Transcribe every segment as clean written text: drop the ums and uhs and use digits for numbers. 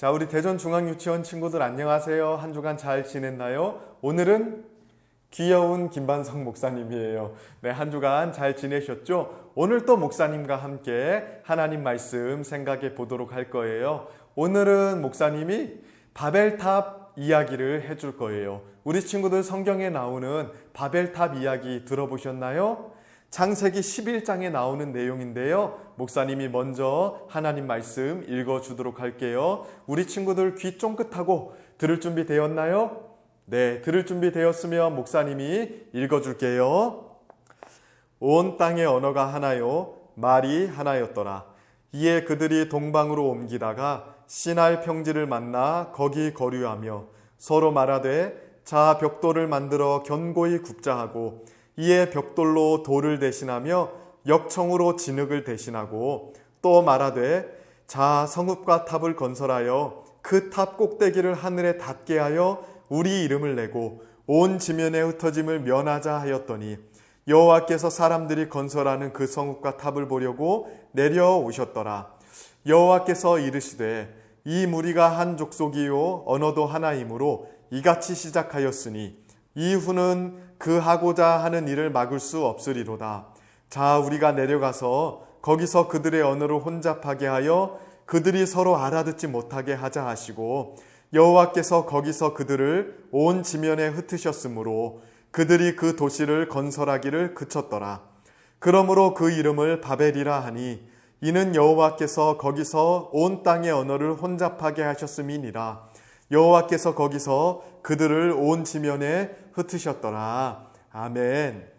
자, 우리 대전중앙유치원 친구들 안녕하세요. 한 주간 잘 지냈나요? 오늘은 귀여운 김반성 목사님이에요. 네, 한 주간 잘 지내셨죠? 오늘 또 목사님과 함께 하나님 말씀 생각해 보도록 할 거예요. 오늘은 목사님이 바벨탑 이야기를 해줄 거예요. 우리 친구들 성경에 나오는 바벨탑 이야기 들어보셨나요? 창세기 11장에 나오는 내용인데요. 목사님이 먼저 하나님 말씀 읽어주도록 할게요. 우리 친구들 귀 쫑긋하고 들을 준비 되었나요? 네, 들을 준비 되었으면 목사님이 읽어줄게요. 온 땅의 언어가 하나요, 말이 하나였더라. 이에 그들이 동방으로 옮기다가 시날 평지를 만나 거기 거류하며 서로 말하되 자 벽돌을 만들어 견고히 굽자하고 이에 벽돌로 돌을 대신하며 역청으로 진흙을 대신하고 또 말하되 자 성읍과 탑을 건설하여 그 탑 꼭대기를 하늘에 닿게 하여 우리 이름을 내고 온 지면에 흩어짐을 면하자 하였더니 여호와께서 사람들이 건설하는 그 성읍과 탑을 보려고 내려오셨더라. 여호와께서 이르시되 이 무리가 한 족속이요 언어도 하나이므로 이같이 시작하였으니 이후는 그 하고자 하는 일을 막을 수 없으리로다. 자 우리가 내려가서 거기서 그들의 언어를 혼잡하게 하여 그들이 서로 알아듣지 못하게 하자 하시고 여호와께서 거기서 그들을 온 지면에 흩으셨으므로 그들이 그 도시를 건설하기를 그쳤더라. 그러므로 그 이름을 바벨이라 하니 이는 여호와께서 거기서 온 땅의 언어를 혼잡하게 하셨음이니라. 여호와께서 거기서 그들을 온 지면에 흩으셨더라. 아멘.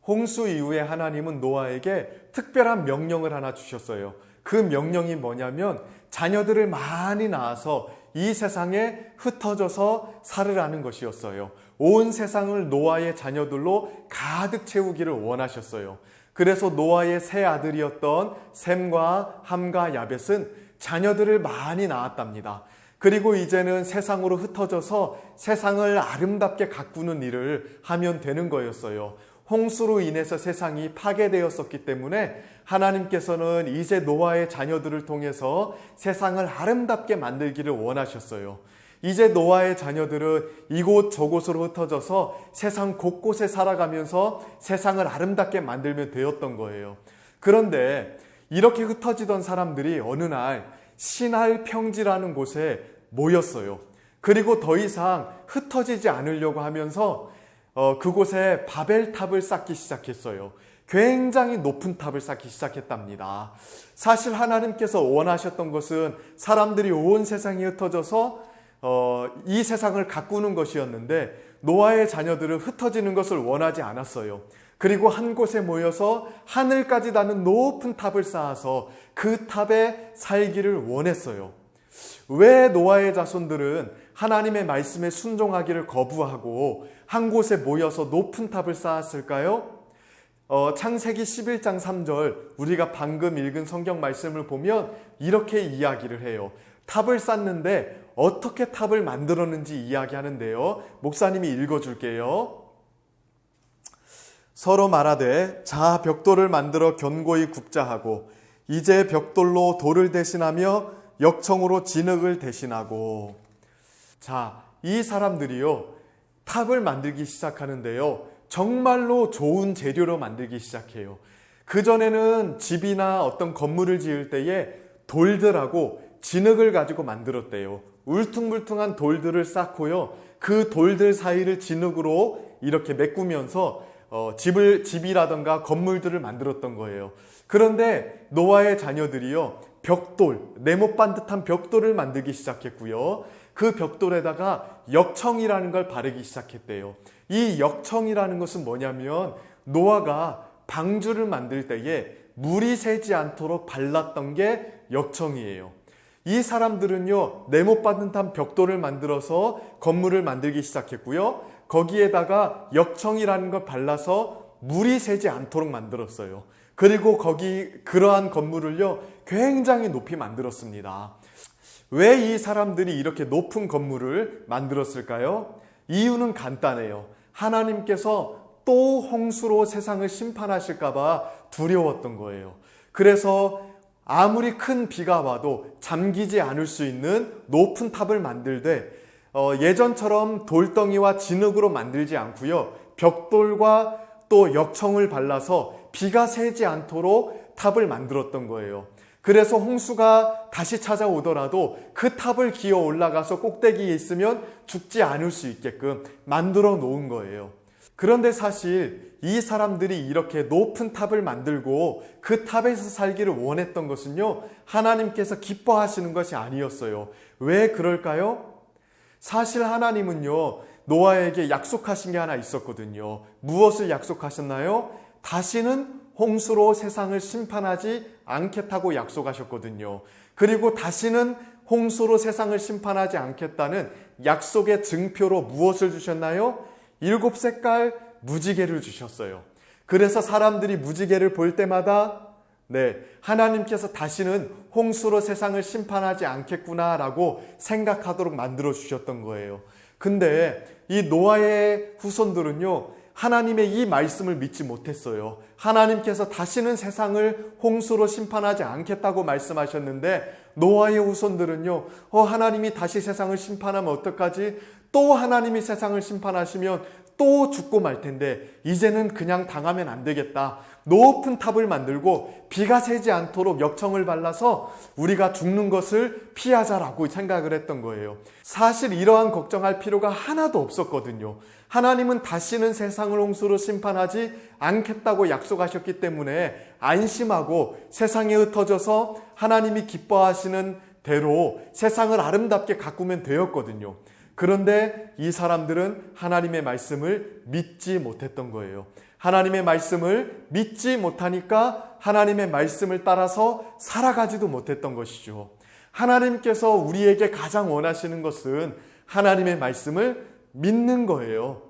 홍수 이후에 하나님은 노아에게 특별한 명령을 하나 주셨어요. 그 명령이 뭐냐면 자녀들을 많이 낳아서 이 세상에 흩어져서 살으라는 것이었어요. 온 세상을 노아의 자녀들로 가득 채우기를 원하셨어요. 그래서 노아의 세 아들이었던 셈과 함과 야벳은 자녀들을 많이 낳았답니다. 그리고 이제는 세상으로 흩어져서 세상을 아름답게 가꾸는 일을 하면 되는 거였어요. 홍수로 인해서 세상이 파괴되었었기 때문에 하나님께서는 이제 노아의 자녀들을 통해서 세상을 아름답게 만들기를 원하셨어요. 이제 노아의 자녀들은 이곳 저곳으로 흩어져서 세상 곳곳에 살아가면서 세상을 아름답게 만들면 되었던 거예요. 그런데 이렇게 흩어지던 사람들이 어느 날 시날 평지라는 곳에 모였어요. 그리고 더 이상 흩어지지 않으려고 하면서 그곳에 바벨탑을 쌓기 시작했어요. 굉장히 높은 탑을 쌓기 시작했답니다. 사실 하나님께서 원하셨던 것은 사람들이 온 세상에 흩어져서 이 세상을 가꾸는 것이었는데 노아의 자녀들은 흩어지는 것을 원하지 않았어요. 그리고 한 곳에 모여서 하늘까지 닿는 높은 탑을 쌓아서 그 탑에 살기를 원했어요. 왜 노아의 자손들은 하나님의 말씀에 순종하기를 거부하고 한 곳에 모여서 높은 탑을 쌓았을까요? 창세기 11장 3절 우리가 방금 읽은 성경 말씀을 보면 이렇게 이야기를 해요. 탑을 쌓는데 어떻게 탑을 만들었는지 이야기하는데요. 목사님이 읽어줄게요. 서로 말하되 자 벽돌을 만들어 견고히 굽자 하고 이제 벽돌로 돌을 대신하며 역청으로 진흙을 대신하고. 자, 이 사람들이요 탑을 만들기 시작하는데요 정말로 좋은 재료로 만들기 시작해요. 그전에는 집이나 어떤 건물을 지을 때에 돌들하고 진흙을 가지고 만들었대요. 울퉁불퉁한 돌들을 쌓고요 그 돌들 사이를 진흙으로 이렇게 메꾸면서 집이라던가 건물들을 만들었던 거예요. 그런데 노아의 자녀들이요 벽돌, 네모 반듯한 벽돌을 만들기 시작했고요 그 벽돌에다가 역청이라는 걸 바르기 시작했대요. 이 역청이라는 것은 뭐냐면 노아가 방주를 만들 때에 물이 새지 않도록 발랐던 게 역청이에요. 이 사람들은요 네모 반듯한 벽돌을 만들어서 건물을 만들기 시작했고요 거기에다가 역청이라는 걸 발라서 물이 새지 않도록 만들었어요. 그리고 그러한 건물을요 굉장히 높이 만들었습니다. 왜 이 사람들이 이렇게 높은 건물을 만들었을까요? 이유는 간단해요. 하나님께서 또 홍수로 세상을 심판하실까 봐 두려웠던 거예요. 그래서 아무리 큰 비가 와도 잠기지 않을 수 있는 높은 탑을 만들되 예전처럼 돌덩이와 진흙으로 만들지 않고요. 벽돌과 또 역청을 발라서 비가 새지 않도록 탑을 만들었던 거예요. 그래서 홍수가 다시 찾아오더라도 그 탑을 기어 올라가서 꼭대기에 있으면 죽지 않을 수 있게끔 만들어 놓은 거예요. 그런데 사실 이 사람들이 이렇게 높은 탑을 만들고 그 탑에서 살기를 원했던 것은요, 하나님께서 기뻐하시는 것이 아니었어요. 왜 그럴까요? 사실 하나님은요, 노아에게 약속하신 게 하나 있었거든요. 무엇을 약속하셨나요? 다시는 홍수로 세상을 심판하지 않겠다고 약속하셨거든요. 그리고 다시는 홍수로 세상을 심판하지 않겠다는 약속의 증표로 무엇을 주셨나요? 7색깔 무지개를 주셨어요. 그래서 사람들이 무지개를 볼 때마다 하나님께서 다시는 홍수로 세상을 심판하지 않겠구나라고 생각하도록 만들어 주셨던 거예요. 근데 이 노아의 후손들은요, 하나님의 이 말씀을 믿지 못했어요. 하나님께서 다시는 세상을 홍수로 심판하지 않겠다고 말씀하셨는데 노아의 후손들은요, 하나님이 다시 세상을 심판하면 어떡하지? 또 하나님이 세상을 심판하시면 또 죽고 말 텐데 이제는 그냥 당하면 안 되겠다. 높은 탑을 만들고 비가 새지 않도록 역청을 발라서 우리가 죽는 것을 피하자라고 생각을 했던 거예요. 사실 이러한 걱정할 필요가 하나도 없었거든요. 하나님은 다시는 세상을 홍수로 심판하지 않겠다고 약속하셨기 때문에 안심하고 세상에 흩어져서 하나님이 기뻐하시는 대로 세상을 아름답게 가꾸면 되었거든요. 그런데 이 사람들은 하나님의 말씀을 믿지 못했던 거예요. 하나님의 말씀을 믿지 못하니까 하나님의 말씀을 따라서 살아가지도 못했던 것이죠. 하나님께서 우리에게 가장 원하시는 것은 하나님의 말씀을 믿는 거예요.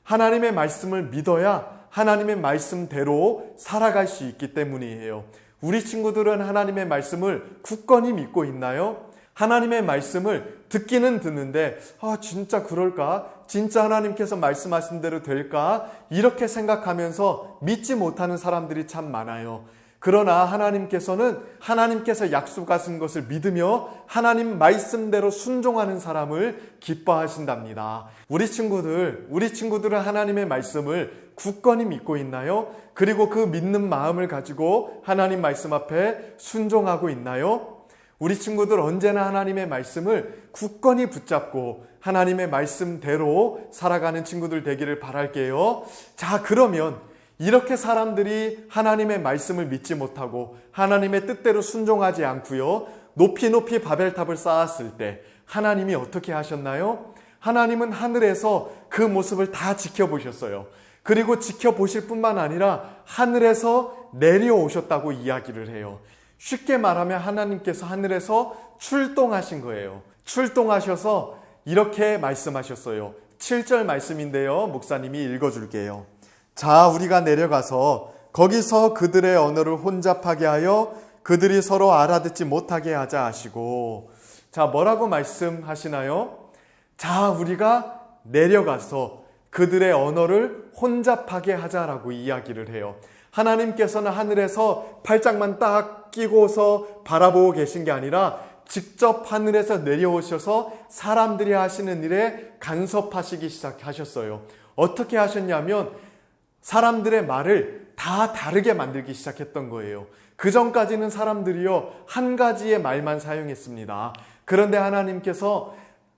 하나님의 말씀을 믿어야 하나님의 말씀대로 살아갈 수 있기 때문이에요. 우리 친구들은 하나님의 말씀을 굳건히 믿고 있나요? 하나님의 말씀을 듣기는 듣는데 진짜 그럴까? 진짜 하나님께서 말씀하신 대로 될까? 이렇게 생각하면서 믿지 못하는 사람들이 참 많아요. 그러나 하나님께서 약속하신 것을 믿으며 하나님 말씀대로 순종하는 사람을 기뻐하신답니다. 우리 친구들은 하나님의 말씀을 굳건히 믿고 있나요? 그리고 그 믿는 마음을 가지고 하나님 말씀 앞에 순종하고 있나요? 우리 친구들 언제나 하나님의 말씀을 굳건히 붙잡고 하나님의 말씀대로 살아가는 친구들 되기를 바랄게요. 자, 그러면 이렇게 사람들이 하나님의 말씀을 믿지 못하고 하나님의 뜻대로 순종하지 않고요, 높이 높이 바벨탑을 쌓았을 때 하나님이 어떻게 하셨나요? 하나님은 하늘에서 그 모습을 다 지켜보셨어요. 그리고 지켜보실 뿐만 아니라 하늘에서 내려오셨다고 이야기를 해요. 쉽게 말하면 하나님께서 하늘에서 출동하신 거예요. 출동하셔서 이렇게 말씀하셨어요. 7절 말씀인데요, 목사님이 읽어줄게요. 자, 우리가 내려가서 거기서 그들의 언어를 혼잡하게 하여 그들이 서로 알아듣지 못하게 하자 하시고, 자, 뭐라고 말씀하시나요? 자, 우리가 내려가서 그들의 언어를 혼잡하게 하자라고 이야기를 해요. 하나님께서는 하늘에서 팔짱만 딱 끼고서 바라보고 계신 게 아니라 직접 하늘에서 내려오셔서 사람들이 하시는 일에 간섭하시기 시작하셨어요. 어떻게 하셨냐면 사람들의 말을 다 다르게 만들기 시작했던 거예요. 그 전까지는 사람들이요, 한 가지의 말만 사용했습니다. 그런데 하나님께서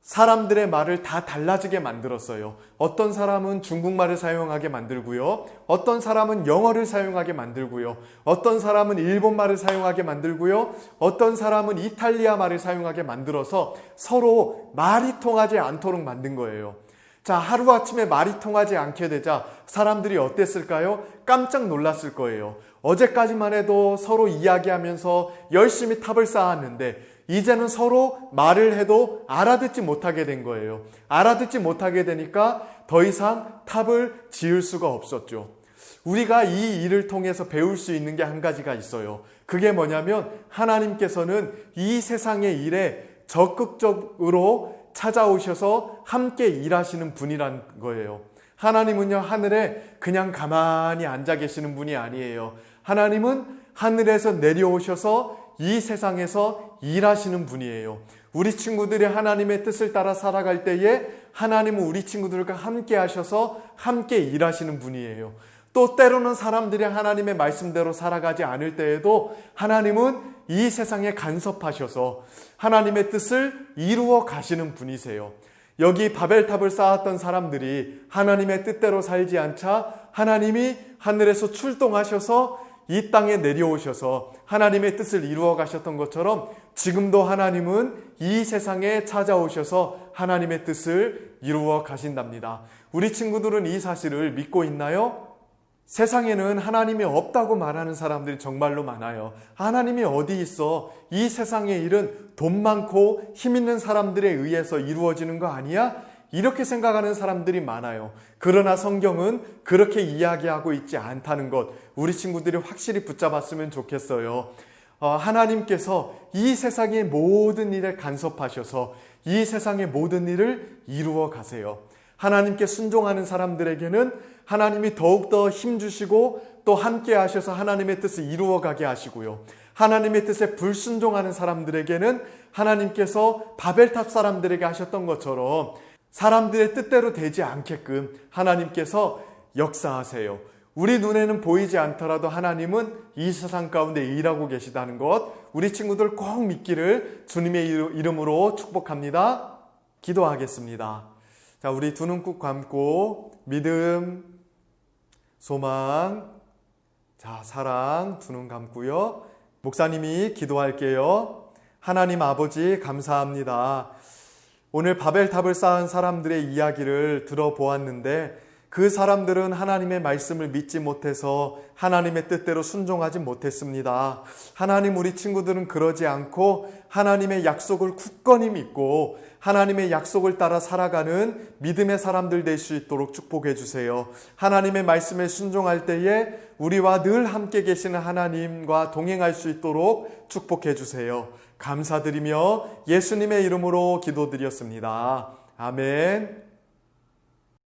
사람들의 말을 다 달라지게 만들었어요. 어떤 사람은 중국말을 사용하게 만들고요, 어떤 사람은 영어를 사용하게 만들고요, 어떤 사람은 일본말을 사용하게 만들고요, 어떤 사람은 이탈리아 말을 사용하게 만들어서 서로 말이 통하지 않도록 만든 거예요. 자, 하루아침에 말이 통하지 않게 되자 사람들이 어땠을까요? 깜짝 놀랐을 거예요. 어제까지만 해도 서로 이야기하면서 열심히 탑을 쌓았는데 이제는 서로 말을 해도 알아듣지 못하게 된 거예요. 알아듣지 못하게 되니까 더 이상 탑을 지을 수가 없었죠. 우리가 이 일을 통해서 배울 수 있는 게 한 가지가 있어요. 그게 뭐냐면 하나님께서는 이 세상의 일에 적극적으로 찾아오셔서 함께 일하시는 분이란 거예요. 하나님은요, 하늘에 그냥 가만히 앉아 계시는 분이 아니에요. 하나님은 하늘에서 내려오셔서 이 세상에서 일하시는 분이에요. 우리 친구들이 하나님의 뜻을 따라 살아갈 때에 하나님은 우리 친구들과 함께 하셔서 함께 일하시는 분이에요. 또 때로는 사람들이 하나님의 말씀대로 살아가지 않을 때에도 하나님은 이 세상에 간섭하셔서 하나님의 뜻을 이루어 가시는 분이세요. 여기 바벨탑을 쌓았던 사람들이 하나님의 뜻대로 살지 않자 하나님이 하늘에서 출동하셔서 이 땅에 내려오셔서 하나님의 뜻을 이루어 가셨던 것처럼 지금도 하나님은 이 세상에 찾아오셔서 하나님의 뜻을 이루어 가신답니다. 우리 친구들은 이 사실을 믿고 있나요? 세상에는 하나님이 없다고 말하는 사람들이 정말로 많아요. 하나님이 어디 있어? 이 세상의 일은 돈 많고 힘 있는 사람들에 의해서 이루어지는 거 아니야? 이렇게 생각하는 사람들이 많아요. 그러나 성경은 그렇게 이야기하고 있지 않다는 것, 우리 친구들이 확실히 붙잡았으면 좋겠어요. 하나님께서 이 세상의 모든 일에 간섭하셔서 이 세상의 모든 일을 이루어 가세요. 하나님께 순종하는 사람들에게는 하나님이 더욱더 힘주시고 또 함께 하셔서 하나님의 뜻을 이루어가게 하시고요. 하나님의 뜻에 불순종하는 사람들에게는 하나님께서 바벨탑 사람들에게 하셨던 것처럼 사람들의 뜻대로 되지 않게끔 하나님께서 역사하세요. 우리 눈에는 보이지 않더라도 하나님은 이 세상 가운데 일하고 계시다는 것, 우리 친구들 꼭 믿기를 주님의 이름으로 축복합니다. 기도하겠습니다. 자, 우리 두 눈 꼭 감고 믿음, 소망, 자, 사랑 두 눈 감고요. 목사님이 기도할게요. 하나님 아버지 감사합니다. 오늘 바벨탑을 쌓은 사람들의 이야기를 들어보았는데 그 사람들은 하나님의 말씀을 믿지 못해서 하나님의 뜻대로 순종하지 못했습니다. 하나님, 우리 친구들은 그러지 않고 하나님의 약속을 굳건히 믿고 하나님의 약속을 따라 살아가는 믿음의 사람들 될 수 있도록 축복해 주세요. 하나님의 말씀에 순종할 때에 우리와 늘 함께 계시는 하나님과 동행할 수 있도록 축복해 주세요. 감사드리며 예수님의 이름으로 기도드렸습니다. 아멘.